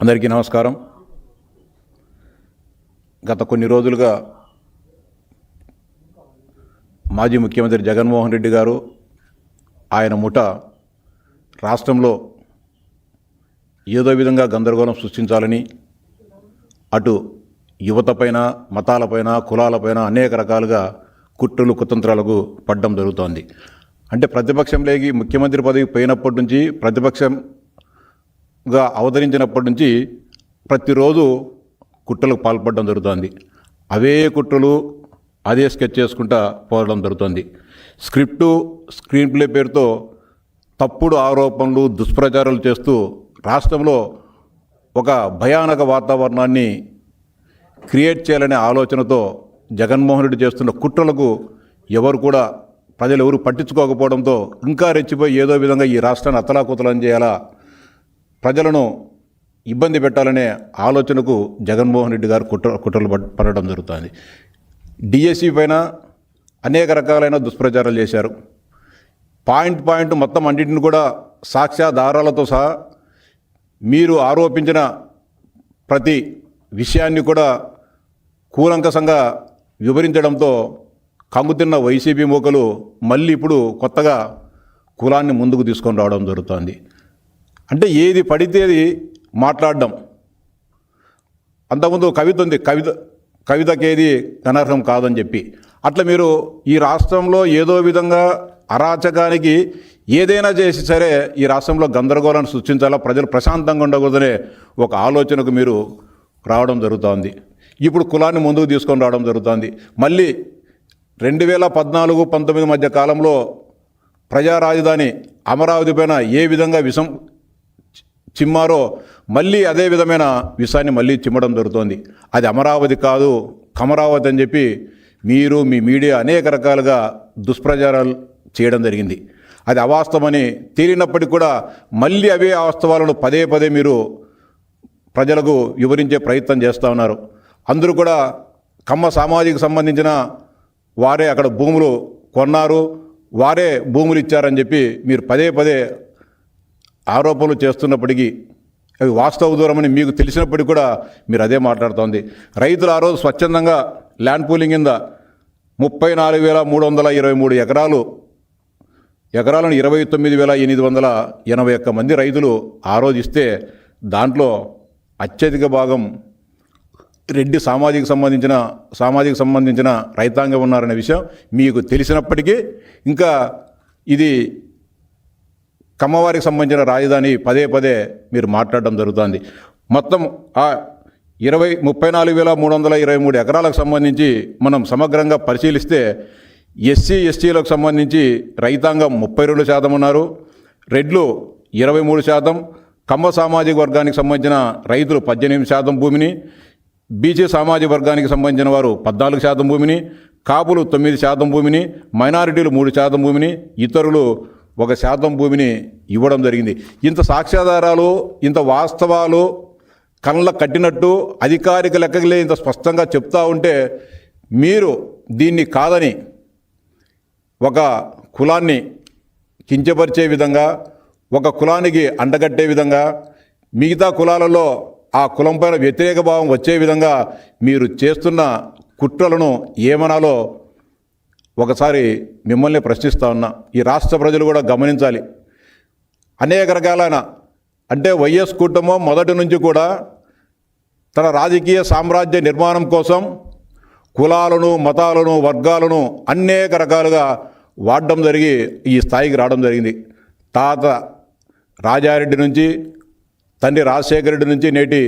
అందరికీ నమస్కారం. గత కొన్ని రోజులుగా మాజీ ముఖ్యమంత్రి జగన్మోహన్ రెడ్డి గారు ఆయన ముఠ రాష్ట్రంలో ఏదో విధంగా గందరగోళం సృష్టించాలని అటు యువతపైన, మతాలపైన, కులాలపైన అనేక రకాలుగా కుట్రలు కుతంత్రాలకు పడ్డం జరుగుతోంది. అంటే ప్రతిపక్షంలోకి ముఖ్యమంత్రి పదవి పోయినప్పటి నుంచి, ప్రతిపక్షంగా అవతరించినప్పటి నుంచి ప్రతిరోజు కుట్రలకు పాల్పడడం జరుగుతుంది. అవే కుట్రలు అదే స్కెచ్ చేసుకుంటా పోవడం జరుగుతుంది. స్క్రీన్ ప్లే పేరుతో తప్పుడు ఆరోపణలు, దుష్ప్రచారాలు చేస్తూ రాష్ట్రంలో ఒక భయానక వాతావరణాన్ని క్రియేట్ చేయాలనే ఆలోచనతో జగన్మోహన్ రెడ్డి చేస్తున్న కుట్రలకు ప్రజలు ఎవరు పట్టించుకోకపోవడంతో ఇంకా రెచ్చిపోయి ఏదో విధంగా ఈ రాష్ట్రాన్ని అతలాకుతలం చేయాలా, ప్రజలను ఇబ్బంది పెట్టాలనే ఆలోచనకు జగన్మోహన్ రెడ్డి గారు కుట్రలు పడడం జరుగుతుంది. డిఎస్సి పైన అనేక రకాలైన దుష్ప్రచారాలు చేశారు. పాయింట్ మొత్తం అన్నింటిని కూడా సాక్ష్యాధారాలతో సహా మీరు ఆరోపించిన ప్రతి విషయాన్ని కూడా కూలంకషంగా వివరించడంతో కంగుతిన్న వైసీపీ మూకలు మళ్ళీ ఇప్పుడు కొత్తగా కులాన్ని ముందుకు తీసుకొని రావడం జరుగుతుంది. అంటే ఏది పడితే అది మాట్లాడడం. అంతకుముందు కవిత ఉంది, కవితకేది అనర్హం కాదని చెప్పి, అట్లా మీరు ఈ రాష్ట్రంలో ఏదో విధంగా అరాచకానికి ఏదైనా చేసి సరే ఈ రాష్ట్రంలో గందరగోళాన్ని సృష్టించాలా, ప్రజలు ప్రశాంతంగా ఉండకూడదనే ఒక ఆలోచనకు మీరు రావడం జరుగుతోంది. ఇప్పుడు కులాన్ని ముందుకు తీసుకొని రావడం జరుగుతుంది. మళ్ళీ 2014-19 మధ్య కాలంలో ప్రజా రాజధాని అమరావతి పైన ఏ విధంగా విషం చిమ్మారో మళ్ళీ అదే విధమైన విషాన్ని మళ్ళీ చిమ్మడం జరుగుతోంది. అది అమరావతి కాదు, కమరావతి అని చెప్పి మీరు, మీ మీడియా అనేక రకాలుగా దుష్ప్రచారాలు చేయడం జరిగింది. అది అవాస్తవమని తేలినప్పటికీ కూడా మళ్ళీ అవే అవాస్తవాలను పదే మీరు ప్రజలకు వివరించే ప్రయత్నం చేస్తూ ఉన్నారు. అందరూ కూడా కమ్మ సామాజిక సంబంధించిన వారే అక్కడ భూములు కొన్నారు, వారే భూములు ఇచ్చారని చెప్పి మీరు పదే ఆరోపణలు చేస్తున్నప్పటికీ అవి వాస్తవ దూరమని మీకు తెలిసినప్పటికీ కూడా మీరు అదే మాట్లాడుతోంది. రైతులు ఆ రోజు స్వచ్ఛందంగా ల్యాండ్ పూలింగ్ కింద 34,323 ఎకరాలను 29,881 మంది రైతులు ఆ రోజు ఇస్తే దాంట్లో అత్యధిక భాగం రెడ్డి సామాజిక సంబంధించిన రైతాంగం ఉన్నారనే విషయం మీకు తెలిసినప్పటికీ ఇంకా ఇది కమ్మవారికి సంబంధించిన రాజధాని పదే మీరు మాట్లాడడం జరుగుతుంది. మొత్తం ఆ 34,323 ఎకరాలకు సంబంధించి మనం సమగ్రంగా పరిశీలిస్తే ఎస్సీలకు సంబంధించి రైతాంగం 32% ఉన్నారు, రెడ్లు 23%, కమ్మ సామాజిక వర్గానికి సంబంధించిన రైతులు 18% భూమిని, బీసీ సామాజిక వర్గానికి సంబంధించిన వారు 14% భూమిని, కాపులు 9% భూమిని, మైనారిటీలు 3% భూమిని, ఇతరులు 1% భూమిని ఇవ్వడం జరిగింది. ఇంత సాక్ష్యాధారాలు, ఇంత వాస్తవాలు కళ్ళ కట్టినట్టు అధికారిక లెక్కలే ఇంత స్పష్టంగా చెప్తా ఉంటే మీరు దీన్ని కాదని ఒక కులాన్ని కించపరిచే విధంగా, ఒక కులానికి అంటగట్టే విధంగా, మిగతా కులాలలో ఆ కులం పైన వ్యతిరేక భావం వచ్చే విధంగా మీరు చేస్తున్న కుట్రలను ఏమనాలో ఒకసారి మిమ్మల్ని ప్రశ్నిస్తా ఉన్నా. ఈ రాష్ట్ర ప్రజలు కూడా గమనించాలి. అనేక రకాలైన అంటే వైఎస్ కుటుంబం మొదటి నుంచి కూడా తన రాజకీయ సామ్రాజ్య నిర్మాణం కోసం కులాలను, మతాలను, వర్గాలను అనేక రకాలుగా వాడడం జరిగి ఈ స్థాయికి రావడం జరిగింది. తాత రాజారెడ్డి నుంచి, తండ్రి రాజశేఖర రెడ్డి నుంచి నేటి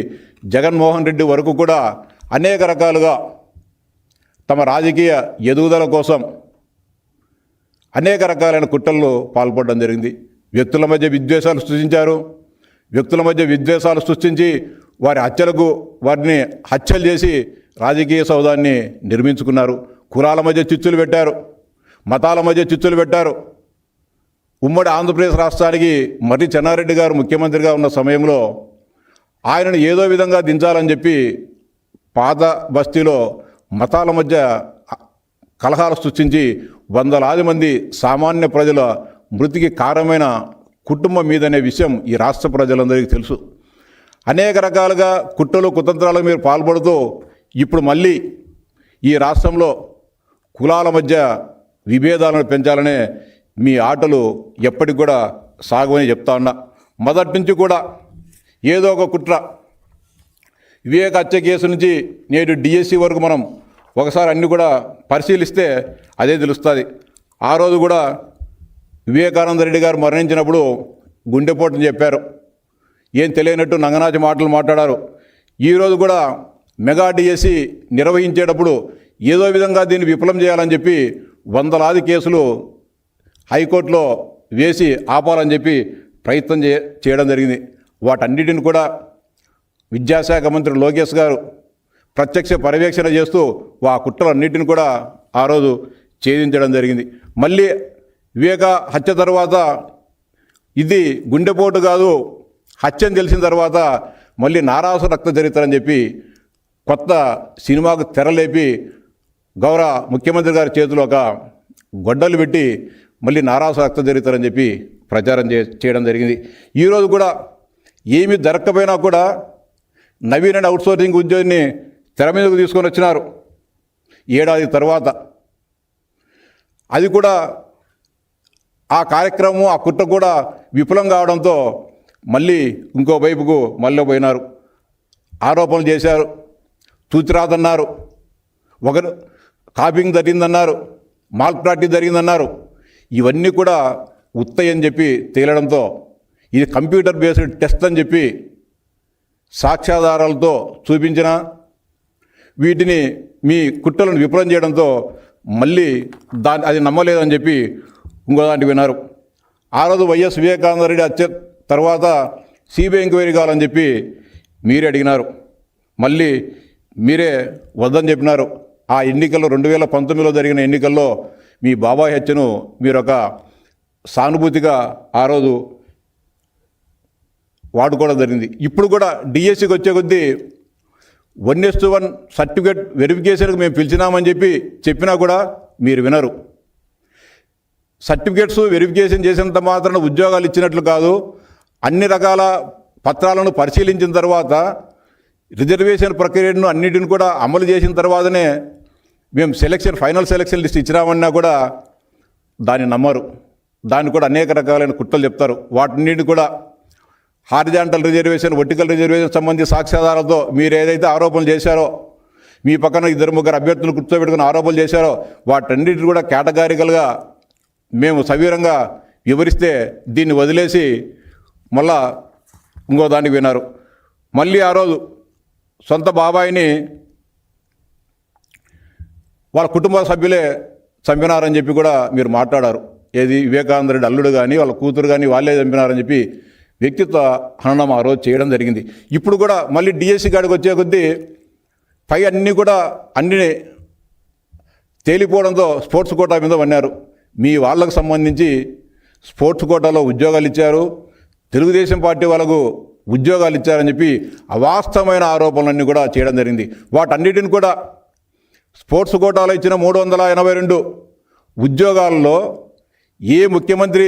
జగన్మోహన్ రెడ్డి వరకు కూడా అనేక రకాలుగా తమ రాజకీయ ఎదుగుదల కోసం అనేక రకాలైన కుట్రల్లో పాల్పడడం జరిగింది. వ్యక్తుల మధ్య విద్వేషాలు సృష్టించారు. వ్యక్తుల మధ్య విద్వేషాలు సృష్టించి వారిని హత్యలు చేసి రాజకీయ సౌధాన్ని నిర్మించుకున్నారు. కులాల మధ్య చిచ్చులు పెట్టారు, మతాల మధ్య చిచ్చులు పెట్టారు. ఉమ్మడి ఆంధ్రప్రదేశ్ రాష్ట్రానికి మర్రి చెన్నారెడ్డి గారు ముఖ్యమంత్రిగా ఉన్న సమయంలో ఆయనను ఏదో విధంగా దించాలని చెప్పి పాత బస్తీలో మతాల మధ్య కలహాలు సృష్టించి వందలాది మంది సామాన్య ప్రజల మృతికి కారణమైన కుటుంబం మీదనే విషయం ఈ రాష్ట్ర ప్రజలందరికీ తెలుసు. అనేక రకాలుగా కుట్రలు కుతంత్రాలకు మీరు పాల్పడుతూ ఇప్పుడు మళ్ళీ ఈ రాష్ట్రంలో కులాల మధ్య విభేదాలను పెంచాలనే మీ ఆటలు ఎప్పటికి కూడా సాగవని చెప్తా ఉన్నా. మొదటి నుంచి కూడా ఏదో ఒక కుట్ర, వివేక హత్య కేసు నుంచి నేడు డిఎస్సి వరకు మనం ఒకసారి అన్ని కూడా పరిశీలిస్తే అదే తెలుస్తుంది. ఆ రోజు కూడా వివేకానంద రెడ్డి గారు మరణించినప్పుడు గుండెపోటుని చెప్పారు, ఏం తెలియనట్టు నంగనాచి మాటలు మాట్లాడారు. ఈరోజు కూడా మెగా డిఎస్సి నిర్వహించేటప్పుడు ఏదో విధంగా దీన్ని విఫలం చేయాలని చెప్పి వందలాది కేసులు హైకోర్టులో వేసి ఆపాలని చెప్పి ప్రయత్నం చేయడం జరిగింది. వాటన్నిటిని కూడా విద్యాశాఖ మంత్రి లోకేష్ గారు ప్రత్యక్ష పర్యవేక్షణ చేస్తూ ఆ కుట్రలన్నిటిని కూడా ఆ రోజు ఛేదించడం జరిగింది. మళ్ళీ వివేక హత్య తర్వాత ఇది గుండెపోటు కాదు, హత్యని తెలిసిన తర్వాత మళ్ళీ నారాసు రక్త చరిత్ర అని చెప్పి కొత్త సినిమాకు తెరలేపి గౌరవ ముఖ్యమంత్రి గారి చేతిలో ఒక గొడ్డలు పెట్టి మళ్ళీ నారాసు రక్త చరిత్ర అని చెప్పి ప్రచారం చేయడం జరిగింది. ఈరోజు కూడా ఏమీ దొరక్కపోయినా కూడా నవీన్ అండ్ అవుట్సోర్సింగ్ ఉద్యోగిని తెర మీదకు తీసుకొని వచ్చినారు ఏడాది తర్వాత. అది కూడా ఆ కార్యక్రమం ఆ కుట్ర కూడా విఫలం కావడంతో మళ్ళీ ఇంకో వైపుకు మళ్ళీ పోయినారు. ఆరోపణలు చేశారు, తూచిరాదన్నారు, ఒకరు కాపింగ్ జరిగిందన్నారు, మాల్ ప్రాక్టీస్ జరిగిందన్నారు. ఇవన్నీ కూడా ఉత్తయ్య అని చెప్పి తేలడంతో ఇది కంప్యూటర్ బేస్డ్ టెస్ట్ అని చెప్పి సాక్ష్యాధారాలతో చూపించిన వీటిని మీ కుట్రలను విఫలం చేయడంతో మళ్ళీ అది నమ్మలేదని చెప్పి ఇంకో దాంట్లో విన్నారు. ఆ రోజు వైఎస్ వివేకానంద రెడ్డి హత్య తర్వాత సిబిఐ ఎంక్వైరీ కావాలని చెప్పి మీరే అడిగినారు, మళ్ళీ మీరే వద్దని చెప్పినారు. ఆ ఎన్నికల్లో 2019లో జరిగిన ఎన్నికల్లో మీ బాబాయ్ హత్యను మీరు ఒక సానుభూతిగా ఆ రోజు వాడుకోవడం జరిగింది. ఇప్పుడు కూడా డిఎస్సికి వచ్చే కొద్దీ 1:1 సర్టిఫికేట్ వెరిఫికేషన్కి మేము పిలిచినామని చెప్పినా కూడా మీరు వినరు. సర్టిఫికేట్స్ వెరిఫికేషన్ చేసినంత మాత్రాన ఉద్యోగాలు ఇచ్చినట్లు కాదు. అన్ని రకాల పత్రాలను పరిశీలించిన తర్వాత రిజర్వేషన్ ప్రక్రియను అన్నిటిని కూడా అమలు చేసిన తర్వాతనే మేము ఫైనల్ సెలక్షన్ లిస్ట్ ఇచ్చినామన్నా కూడా దాన్ని నమ్మరు. దాన్ని కూడా అనేక రకాలైన కుట్రలు చెప్తారు. వాటిని కూడా హారిజాంటల్ రిజర్వేషన్, వర్టికల్ రిజర్వేషన్ సంబంధించి సాక్ష్యాధారాలతో మీరు ఏదైతే ఆరోపణలు చేశారో, మీ పక్కన 2-3 అభ్యర్థులు కూర్చోబెట్టుకుని ఆరోపణలు చేశారో వాటన్నిటిని కూడా కేటగారికల్గా మేము సవివరంగా వివరిస్తే దీన్ని వదిలేసి మళ్ళా ఇంకో దానికి విన్నారు. మళ్ళీ ఆ రోజు సొంత బాబాయిని వాళ్ళ కుటుంబ సభ్యులే చంపినారని చెప్పి కూడా మీరు మాట్లాడారు. ఏది వివేకానంద రెడ్డి అల్లుడు కానీ వాళ్ళ కూతురు కానీ వాళ్ళే చంపినారని చెప్పి వ్యక్తిత్వ హననం ఆ రోజు చేయడం జరిగింది. ఇప్పుడు కూడా మళ్ళీ డిఎస్సి కాడికి వచ్చే కొద్దీ పై అన్నీ కూడా అన్నీ తేలిపోవడంతో స్పోర్ట్స్ కోటా మీద పన్నారు. మీ వాళ్ళకు సంబంధించి స్పోర్ట్స్ కోటాలో ఉద్యోగాలు ఇచ్చారు, తెలుగుదేశం పార్టీ వాళ్ళకు ఉద్యోగాలు ఇచ్చారని చెప్పి అవాస్తవమైన ఆరోపణలన్నీ కూడా చేయడం జరిగింది. వాటన్నిటిని కూడా స్పోర్ట్స్ కోటాలో ఇచ్చిన 382 ఉద్యోగాల్లో ఏ ముఖ్యమంత్రి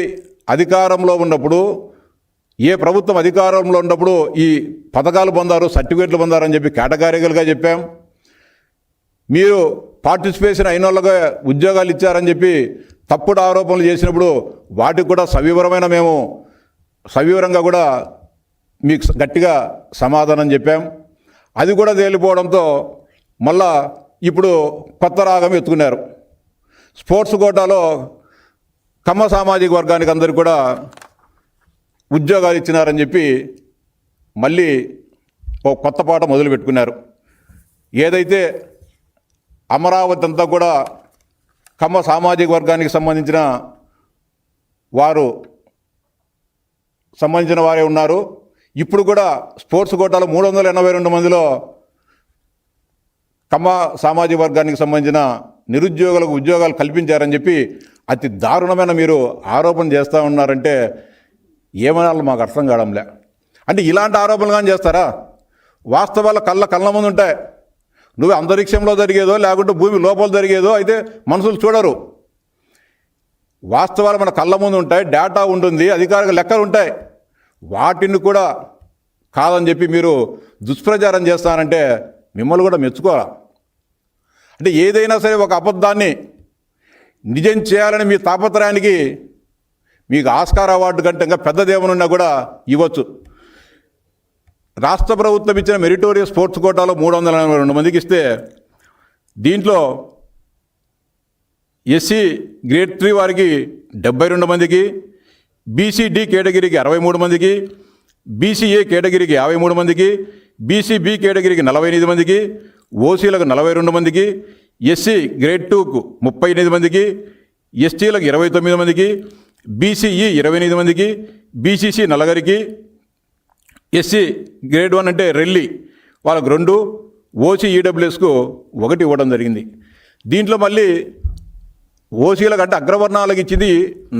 అధికారంలో ఉన్నప్పుడు, ఏ ప్రభుత్వం అధికారంలో ఉన్నప్పుడు ఈ పథకాలు పొందారు, సర్టిఫికేట్లు పొందారని చెప్పి కేటగారికల్గా చెప్పాం. మీరు పార్టిసిపేషన్ అయిన వాళ్ళగా ఉద్యోగాలు ఇచ్చారని చెప్పి తప్పుడు ఆరోపణలు చేసినప్పుడు వాటికి కూడా సవివరంగా కూడా మీకు గట్టిగా సమాధానం చెప్పాం. అది కూడా తేలిపోవడంతో మళ్ళా ఇప్పుడు కొత్త రాగం ఎత్తుకున్నారు. స్పోర్ట్స్ కోటాలో కమ్మ సామాజిక వర్గానికి అందరికీ కూడా ఉద్యోగాలు ఇచ్చినారని చెప్పి మళ్ళీ ఓ కొత్త పాట మొదలు పెట్టుకున్నారు. ఏదైతే అమరావతి అంతా కూడా కమ్మ సామాజిక వర్గానికి సంబంధించిన వారే ఉన్నారు. ఇప్పుడు కూడా స్పోర్ట్స్ కోటాలో 382 మందిలో కమ్మ సామాజిక వర్గానికి సంబంధించిన నిరుద్యోగులకు ఉద్యోగాలు కల్పించారని చెప్పి అతి దారుణమైన మీరు ఆరోపణ చేస్తూ ఉన్నారంటే ఏమనాలో మాకు అర్థం కావడంలే. అంటే ఇలాంటి ఆరోపణలు కానీ చేస్తారా? వాస్తవాలు కళ్ళ ముందు ఉంటాయి. నువ్వు అంతరిక్షంలో జరిగేదో లేకుంటే భూమి లోపల జరిగేదో అయితే మనుషులు చూడరు. వాస్తవాలు మన కళ్ళ ముందు ఉంటాయి, డేటా ఉంటుంది, అధికారిక లెక్కలు ఉంటాయి. వాటిని కూడా కాదని చెప్పి మీరు దుష్ప్రచారం చేస్తానంటే మిమ్మల్ని కూడా మెచ్చుకోవాలా. అంటే ఏదైనా సరే ఒక అబద్ధాన్ని నిజం చేయాలని మీ తాపత్రయానికి మీకు ఆస్కార్ అవార్డు కంటే ఇంకా పెద్దదేమనున్నా కూడా ఇవ్వచ్చు. రాష్ట్ర ప్రభుత్వం ఇచ్చిన మెరిటోరియస్ స్పోర్ట్స్ కోటాలో 342 మందికి ఇస్తే దీంట్లో ఎస్సీ గ్రేడ్ 3 వారికి 72 మందికి, బీసీడీ కేటగిరీకి 63 మందికి, బీసీఏ కేటగిరీకి 53 మందికి, బీసీబీ కేటగిరీకి 48 మందికి, ఓసీలకు 42 మందికి, ఎస్సీ గ్రేడ్ 2కు 38 మందికి, ఎస్టీలకు 29 మందికి, బీసీఈ 28 మందికి, బీసీసీ 4కి, ఎస్సీ గ్రేడ్ 1 అంటే రెల్లి వాళ్ళకు 2, ఓసీ ఈడబ్ల్యూఎస్కు 1 ఇవ్వడం జరిగింది. దీంట్లో మళ్ళీ ఓసీలకు అంటే అగ్రవర్ణాలకు ఇచ్చింది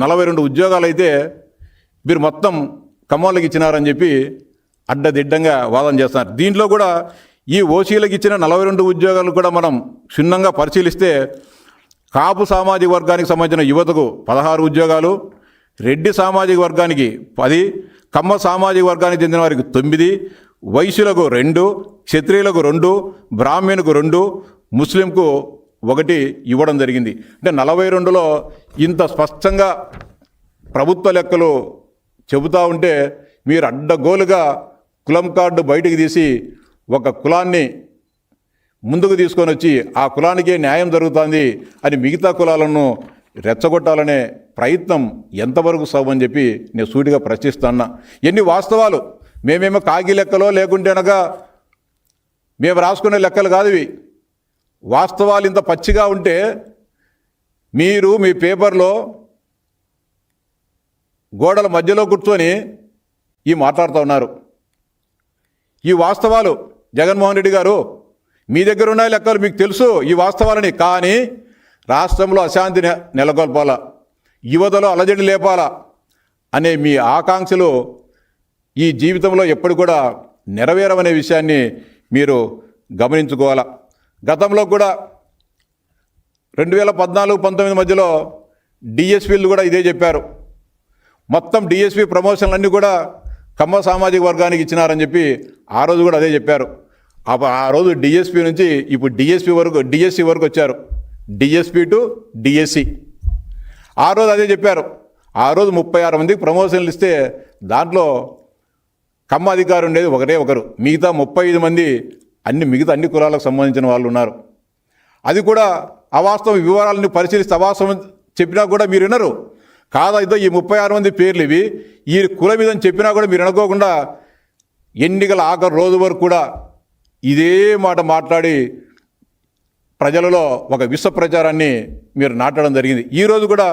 42 ఉద్యోగాలు అయితే మీరు మొత్తం కమ్మోళ్ళకి ఇచ్చినారని చెప్పి అడ్డదిడ్డంగా వాదన చేస్తున్నారు. దీంట్లో కూడా ఈ ఓసీలకు ఇచ్చిన 42 ఉద్యోగాలు కూడా మనం క్షుణ్ణంగా పరిశీలిస్తే కాపు సామాజిక వర్గానికి సంబంధించిన యువతకు 16 ఉద్యోగాలు, రెడ్డి సామాజిక వర్గానికి 10, కమ్మ సామాజిక వర్గానికి చెందిన వారికి 9, వైశ్యులకు 2, క్షత్రియులకు 2, బ్రాహ్మణులకు 2, ముస్లింకు 1 ఇవ్వడం జరిగింది. అంటే 42లో ఇంత స్పష్టంగా ప్రభుత్వ లెక్కలు చెబుతూ ఉంటే మీరు అడ్డగోలుగా కులం కార్డు బయటికి తీసి ఒక కులాన్ని ముందుకు తీసుకొని వచ్చి ఆ కులానికే న్యాయం జరుగుతుంది అని మిగతా కులాలను రెచ్చగొట్టాలనే ప్రయత్నం ఎంతవరకు సబని చెప్పి నేను సూటిగా ప్రశ్నిస్తున్నా. ఎన్ని వాస్తవాలు, మేమేమో కాగి లెక్కలో లేకుంటే అనగా మేము రాసుకునే లెక్కలు కాదు ఇవి. వాస్తవాలు ఇంత పచ్చిగా ఉంటే మీరు మీ పేపర్లో గోడల మధ్యలో కూర్చొని ఈ మాట్లాడుతూ ఉన్నారు. ఈ వాస్తవాలు జగన్మోహన్ రెడ్డి గారు మీ దగ్గర ఉన్న లెక్కలు మీకు తెలుసు ఈ వాస్తవాలని. కానీ రాష్ట్రంలో అశాంతి నెలకొల్పాలా, యువతలో అలజడి లేపాలా అనే మీ ఆకాంక్షలు ఈ జీవితంలో ఎప్పుడు కూడా నెరవేరవనే విషయాన్ని మీరు గమనించుకోవాలా. గతంలో కూడా 2014-19 మధ్యలో డిఎస్పీలు కూడా ఇదే చెప్పారు. మొత్తం డిఎస్పీ ప్రమోషన్లన్నీ కూడా కమ్మ సామాజిక వర్గానికి ఇచ్చినారని చెప్పి ఆ రోజు కూడా అదే చెప్పారు. ఆ రోజు డిఎస్పీ నుంచి ఇప్పుడు డిఎస్సీ వరకు వచ్చారు. డిఎస్పీ టు డిఎస్సి ఆ రోజు అదే చెప్పారు. ఆ రోజు 36 మందికి ప్రమోషన్లు ఇస్తే దాంట్లో కమ్మ అధికారి ఉండేది ఒకరు, మిగతా 35 మంది మిగతా అన్ని కులాలకు సంబంధించిన వాళ్ళు ఉన్నారు. అది కూడా అవాస్తవ వివరాలను పరిశీలిస్తే అవాస్తవం చెప్పినా కూడా మీరు వినరు. కాదా ఇదో ఈ 36 మంది పేర్లు ఇవి, ఈ కుల మీద చెప్పినా కూడా మీరు అనుకోకుండా ఎన్నికల ఆఖరి రోజు వరకు కూడా ఇదే మాట మాట్లాడి ప్రజలలో ఒక విష ప్రచారాన్ని మీరు నాటడం జరిగింది. ఈరోజు కూడా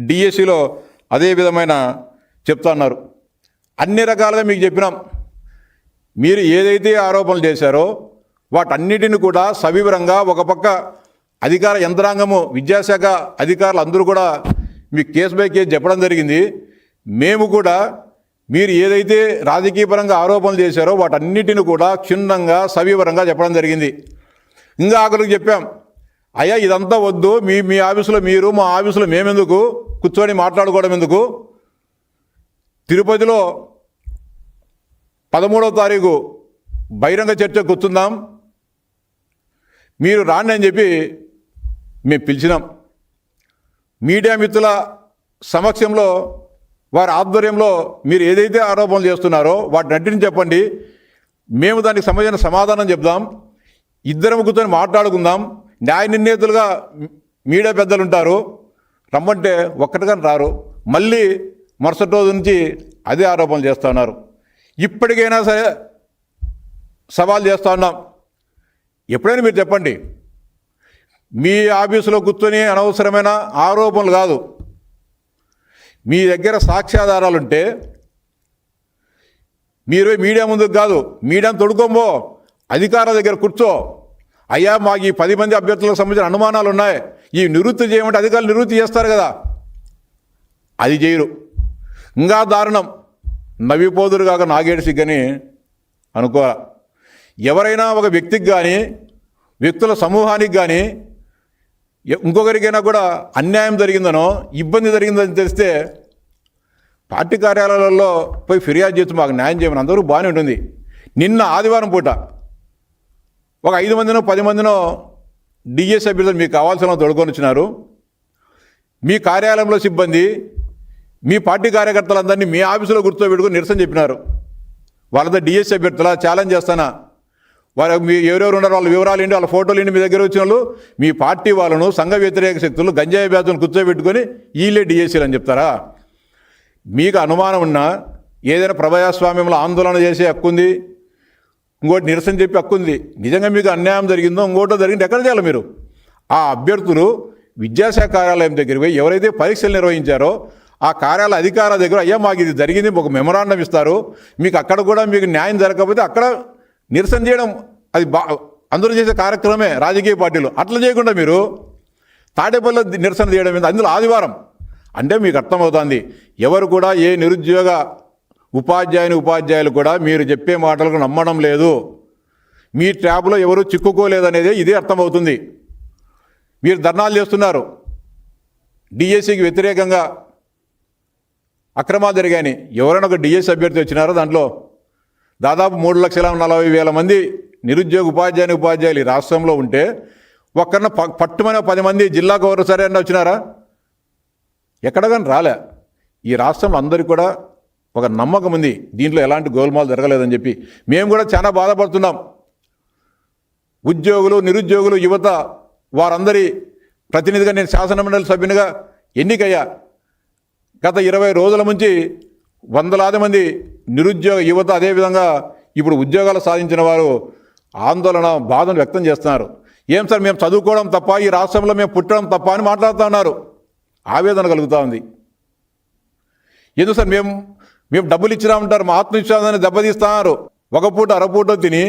డిఎస్సిలో అదే విధమైన చెప్తున్నారు. అన్ని రకాలుగా మీకు చెప్పినాం. మీరు ఏదైతే ఆరోపణలు చేశారో వాటన్నిటిని కూడా సవివరంగా ఒక పక్క అధికార యంత్రాంగము విద్యాశాఖ అధికారులు అందరూ కూడా మీకు కేసు బై కేసు చెప్పడం జరిగింది. మేము కూడా మీరు ఏదైతే రాజకీయపరంగా ఆరోపణలు చేశారో వాటన్నిటిని కూడా క్షుణ్ణంగా సవివరంగా చెప్పడం జరిగింది. ఇంకా ఆఖరికి చెప్పాం, అయ్యా ఇదంతా వద్దు, మీ ఆఫీసులో మీరు, మా ఆఫీసులో మేమెందుకు కూర్చొని మాట్లాడుకోవడం ఎందుకు, తిరుపతిలో 13వ తారీఖు బహిరంగ చర్చ కూర్చుందాం, మీరు రాండి అని చెప్పి మేము పిలిచినాం. మీడియా మిత్రుల సమక్షంలో వారి ఆధ్వర్యంలో మీరు ఏదైతే ఆరోపణలు చేస్తున్నారో వాటిని చెప్పండి, మేము దానికి సంబంధించిన సమాధానం చెప్దాం, ఇద్దరం కూర్చొని మాట్లాడుకుందాం. న్యాయ నిర్ణేతలుగా మీడియా పెద్దలు ఉంటారు, రమ్మంటే ఒక్కటిగా రారు. మళ్ళీ మరుసటి రోజు నుంచి అదే ఆరోపణలు చేస్తూ ఉన్నారు. ఇప్పటికైనా సరే సవాల్ చేస్తూ ఉన్నాం, ఎప్పుడైనా మీరు చెప్పండి, మీ ఆఫీసులో కూర్చొని అనవసరమైన ఆరోపణలు కాదు, మీ దగ్గర సాక్ష్యాధారాలుంటే మీరు మీడియా ముందుకు కాదు, మీడియాను తొడుకోబో, అధికారుల దగ్గర కూర్చో, అయ్యా మాకు ఈ 10 మంది అభ్యర్థులకు సంబంధించిన అనుమానాలు ఉన్నాయి, ఈ నివృత్తి చేయమంటే అధికారులు నివృత్తి చేస్తారు కదా, అది చేయరు. ఇంకా దారుణం, నవ్విపోదురు కాక నాగేడు సిగ్గని అనుకోరా. ఎవరైనా ఒక వ్యక్తికి కానీ వ్యక్తుల సమూహానికి కానీ ఇంకొకరికైనా కూడా అన్యాయం జరిగిందనో ఇబ్బంది జరిగిందని తెలిస్తే పార్టీ కార్యాలయాలలో పోయి ఫిర్యాదు చేసి మాకు న్యాయం చేయమని అందరూ బాగానే ఉంటుంది. నిన్న ఆదివారం పూట ఒక 5 మందినో 10 మందినో డిఎస్ అభ్యర్థులు మీకు కావాల్సిన తోడుకొని వచ్చినారు. మీ కార్యాలయంలో సిబ్బంది మీ పార్టీ కార్యకర్తలందరినీ మీ ఆఫీసులో కూర్చోబెట్టుకుని నిరసన చెప్పినారు. వాళ్ళతో డిఎస్ అభ్యర్థుల ఛాలెంజ్ చేస్తానా, వాళ్ళ మీ ఎవరెవరు ఉన్నారు వాళ్ళ వివరాలు ఏంటి, వాళ్ళ ఫోటోలు ఏంటి, మీ దగ్గర వచ్చిన వాళ్ళు మీ పార్టీ వాళ్ళను సంఘ వ్యతిరేక శక్తులు గంజాయి బ్యాచులను కూర్చోబెట్టుకొని వీళ్ళే డిఎస్సీలు అని చెప్తారా? మీకు అనుమానం ఉన్నా ఏదైనా ప్రజాస్వామ్యంలో ఆందోళన చేసే హక్కు ఉంది, ఇంకోటి నిరసన చెప్పి హక్కు ఉంది. నిజంగా మీకు అన్యాయం జరిగిందో ఇంకోటో జరిగింది ఎక్కడ చేయాలి మీరు? ఆ అభ్యర్థులు విద్యాశాఖ కార్యాలయం దగ్గర పోయి ఎవరైతే పరీక్షలు నిర్వహించారో ఆ కార్యాలయ అధికారుల దగ్గర అయ్యా మాకు ఇది జరిగింది ఒక మెమరాండం ఇస్తారు, మీకు అక్కడ కూడా మీకు న్యాయం జరగకపోతే అక్కడ నిరసన చేయడం అది అందరూ చేసే కార్యక్రమమే రాజకీయ పార్టీలు. అట్లా చేయకుండా మీరు తాడేపల్లిలో నిరసన చేయడం ఏంది? అందులో ఆదివారం అంటే మీకు అర్థమవుతుంది ఎవరు కూడా ఏ నిరుద్యోగ ఉపాధ్యాయులు కూడా మీరు చెప్పే మాటలకు నమ్మడం లేదు, మీ ట్యాబ్లో ఎవరు చిక్కుకోలేదనేది ఇదే అర్థమవుతుంది. మీరు ధర్నాలు చేస్తున్నారు, డిఎస్సికి వ్యతిరేకంగా అక్రమాలు జరిగాయని. ఎవరైనా ఒక డిఎస్సి అభ్యర్థి వచ్చినారో దాంట్లో దాదాపు 3,40,000 మంది నిరుద్యోగ ఉపాధ్యాయులు ఈ రాష్ట్రంలో ఉంటే ఒక్కరిన పట్టుమని 10 మంది జిల్లాకు ఎవరు సరే అని వచ్చినారా? ఎక్కడ కానీ రాలే. ఈ రాష్ట్రంలో అందరికీ కూడా ఒక నమ్మకం ఉంది దీంట్లో ఎలాంటి గోల్మాలు జరగలేదని చెప్పి. మేము కూడా చాలా బాధపడుతున్నాం. ఉద్యోగులు నిరుద్యోగులు యువత వారందరి ప్రతినిధిగా నేను శాసనమండలి సభ్యునిగా ఎన్నికయ్యా. గత 20 రోజుల నుంచి వందలాది మంది నిరుద్యోగ యువత అదేవిధంగా ఇప్పుడు ఉద్యోగాలు సాధించిన వారు ఆందోళన బాధను వ్యక్తం చేస్తున్నారు. ఏం సార్ మేము చదువుకోవడం తప్ప ఈ రాష్ట్రంలో మేము పుట్టడం తప్ప అని మాట్లాడుతూ ఉన్నారు. ఆవేదన కలుగుతూ ఉంది. ఎందుకు సార్ మేము డబ్బులు ఇచ్చినామంటారు, మా ఆత్మవిశ్వాసాన్ని దెబ్బతీస్తున్నారు. ఒక పూట అరపూట తిని